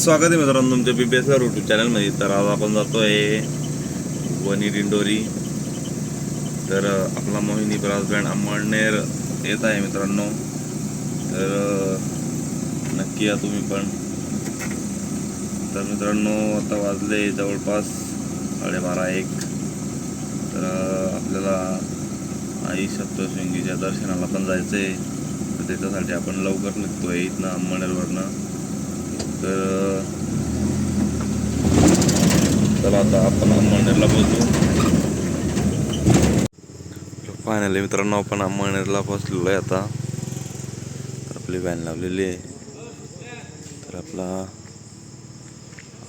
स्वागत आहे मित्रांनो तुमच्या BBS यूट्यूब चॅनलमध्ये। तर आज आपण जातोय वणी दिंडोरी। तर आपला मोहिनी ब्रास बँड अंमळनेर येत आहे मित्रांनो। तर नक्की या तुम्ही पण। तर मित्रांनो आता वाजले जवळपास 12:30-1। तर आपल्याला आई सप्तशृंगीच्या दर्शनाला पण जायचं आहे। तर त्याच्यासाठी आपण लवकर निघतोय इथनं अंमळनेरवरनं। तर चला आता आपण अंमळनेरला पोहोचू। फायनली मित्रांनो आपण अंमळनेरला पोहोचलेलो आहे आता। तर आपली व्हॅन लावलेली आहे। तर आपला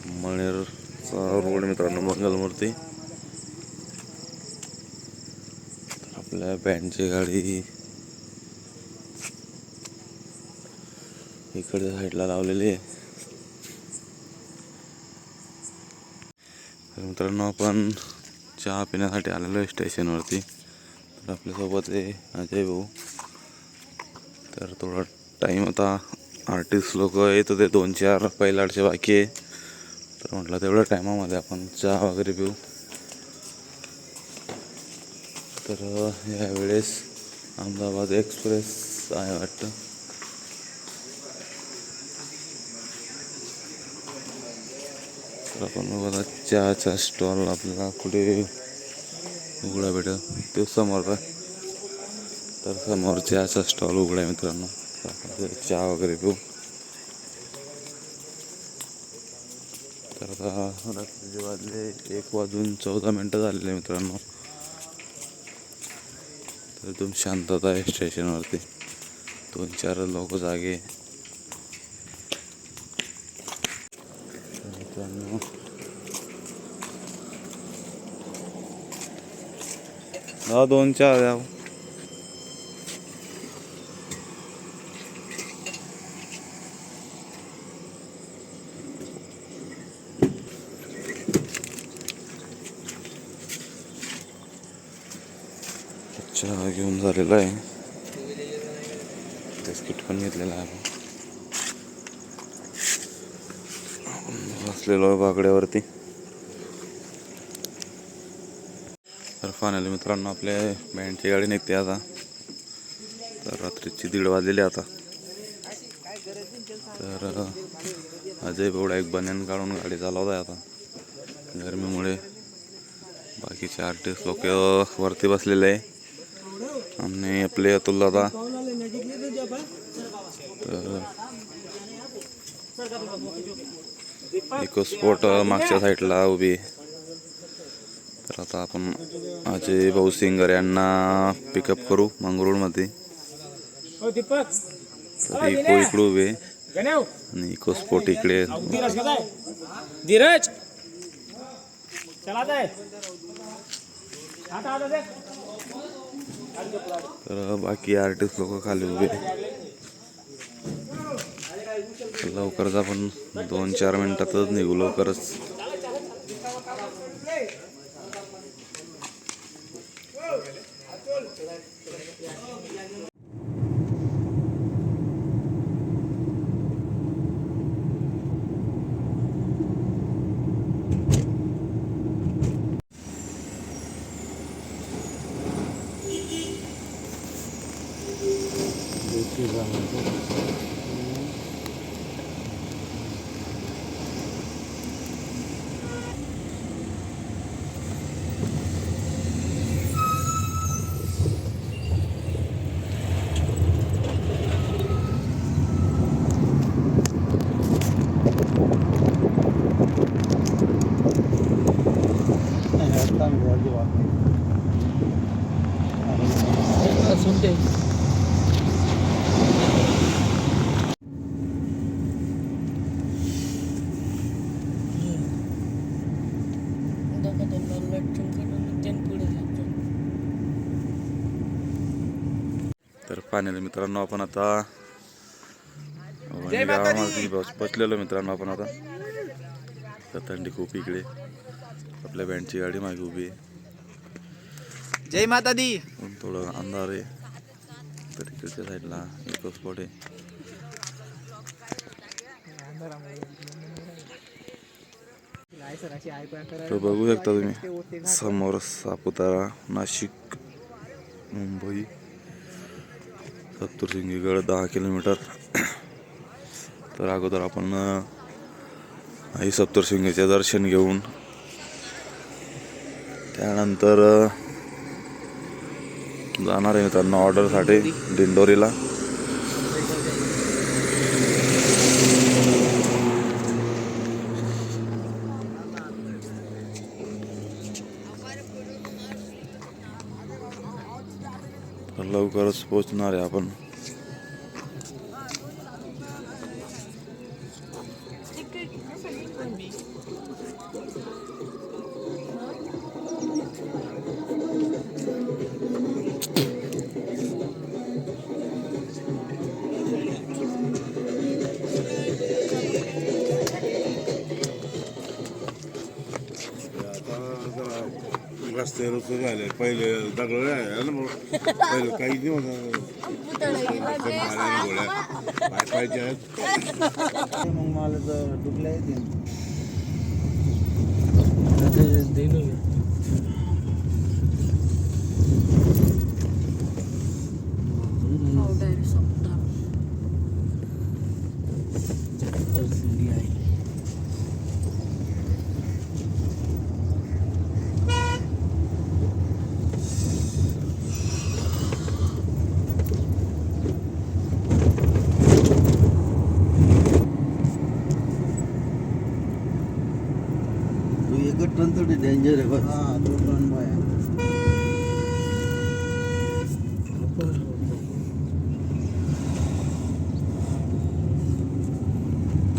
अंमळनेरचा रोड मित्रांनो मंगलमूर्ती। तर आपल्या बँडची गाडी इकडच्या साईडला लावलेली आहे। तर मित्रांनो आपण चहा पिण्यासाठी आलेलो आहे स्टेशनवरती। तर आपल्यासोबत आहे अजय भाऊ। तर थोडा टाईम आता आर्टिस्ट लोक येत होते 2-4 पहिलाडचे बाकी आहे। तर म्हटलं तेवढ्या टायमामध्ये आपण चहा वगैरे पिऊ। तर यावेळेस अहमदाबाद एक्सप्रेस आहे वाटतं। तर आपण बघा चहाचा स्टॉल आपल्याला कुठे उघडा भेटेल ते समोर आहे। तर समोर चहाचा स्टॉल उघडा आहे मित्रांनो। तर चहा वगैरे पिऊ। तर आता रात्रीचे वाजले 1:14 झालेले मित्रांनो। तर एकदम शांतता आहे स्टेशनवरती। 2-4 लोक जागे। मित्रांनो 2-4 द्या। चहा घेऊन झालेला आहे। बिस्किट पण घेतलेला आहे। आपण बसलेलो आहे बाकड्यावरती। तर फायनली मित्रांनो आपल्या बँडची गाडी निघते आता। तर रात्रीची 1:30 वाजलेली आता। तर अजय भाऊ एक बन्यान काढून गाडी चालवत आहे आता गरमीमुळे। बाकीचे आर्टिस्ट लोक वरती बसलेले आहे आणि आपले अतुल दादा। इको स्पोर्ट मागच्या साईडला उभी। तर आता आपण अजय भाऊ सिंगर यांना पिकअप करू मंगरुळमध्ये। तर इको इकडे उभे आणि इको स्पोर्ट इकडे। धीरज तर बाकी आर्टिस्ट लोक खाली उभे। लवकरच आपण 2-4 मिनिटातच निघू लवकरच। तर फायनली मित्रांनो आपण आता गावामध्ये बसलेलो मित्रांनो आपण आता। तर थंडी खूप इकडे। आपल्या बँडची गाडी मागे उभी आहे। जय माता दी। थोडं अंधार आहे। तर इकडच्या साईडला इको स्पॉट आहे। तर बघू शकता तुम्ही समोर सापुतारा, नाशिक, मुंबई, सप्तशृंगीगड 10 किलोमीटर. तर अगोदर आपण आई सप्तशृंगीचे दर्शन घेऊन त्यानंतर जाणार आहे मित्रांनो ऑर्डरसाठी दिंडोरीला. लवकरच पोहोचणार आहे आपण. रस्ते रस्ते झाले पहिले दगड आहे ना पहिले काही नाही होत पाहिजे मग मला तर डुबला येते टन थोडी डेंजर आहे बस. हां 2 टन बाय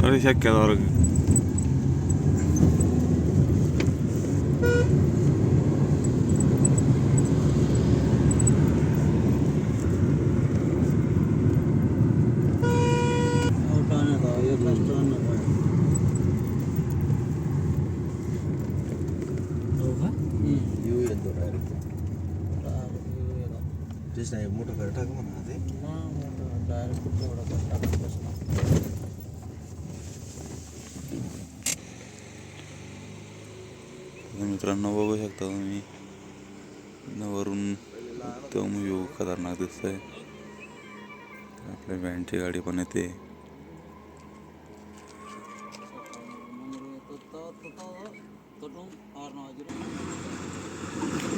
थोडी शक्यता तेच नाही मोठं घर टाक म्हणा ते डायरेक्ट मित्रांनो बघू शकता तुम्ही वरून एकदम व्ह्यू खतरनाक दिसतंय. आपल्या व्हॅनची गाडी पण येते.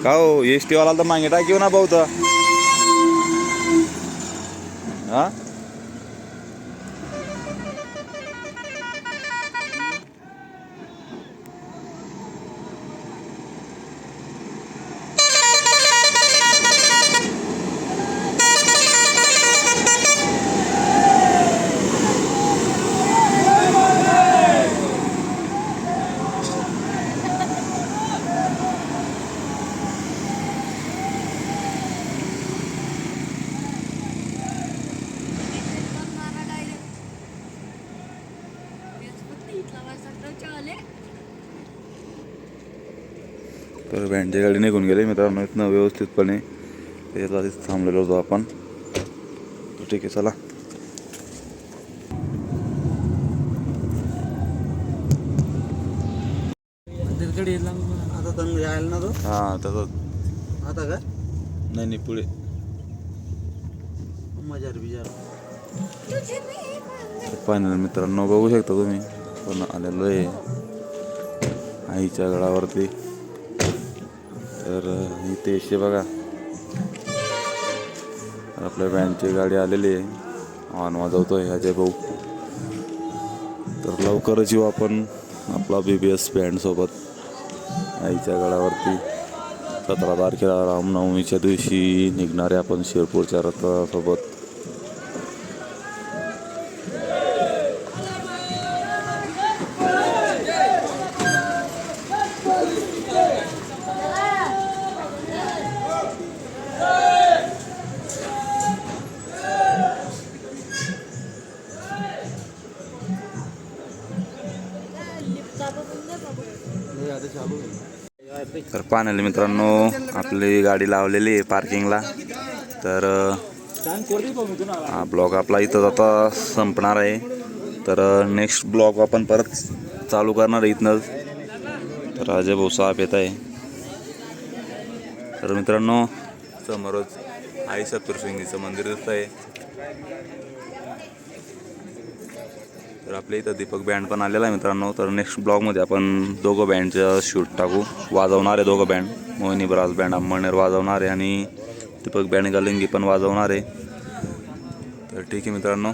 का हो एस टी वाला तर मागे टाकीव ना भाऊ तर हा. तर व्हॅनची गाडी निघून गेली मित्रांनो इथनं व्यवस्थितपणे. त्याच्यात आधीच थांबलेलो होतो आपण. तर ठीक आहे चला. आता तर यायला ना तो. हां तसं आता काय नाही पुढे मजार बिजार फायनल मित्रांनो बघू शकता तुम्ही पण आलेलो आहे आईच्या गडावरती. तर इथे असे बघा आपल्या व्हॅनची गाडी आलेली आहे. हॉर्न वाजवतोय अजय भाऊ. तर लवकरच येऊ आपण आपला BBS बँडसोबत आईच्या गडावरती. 17 तारखेला रामनवमीच्या दिवशी निघणारे आपण शिरपूरच्या रथासोबत. तर पाण्याला मित्रांनो आपली गाडी लावलेली आहे पार्किंगला. तर हा ब्लॉग आपला इथं आता संपणार आहे. तर नेक्स्ट ब्लॉग आपण परत चालू करणार आहे इथनं. राजे भाऊ साहेब येत आहे. तर मित्रांनो समोरच आई सप्तशृंगीचं मंदिर दिसत आहे. तर आपल्या इथं दीपक बँड पण आलेला आहे मित्रांनो. तर नेक्स्ट ब्लॉगमध्ये आपण दोघं बँडचं शूट टाकू. वाजवणार आहे दोघं बँड, मोहिनी ब्रास बँड अंमळनेर वाजवणार आहे आणि दीपक बँड गलिंगी पण वाजवणार आहे. तर ठीक आहे मित्रांनो.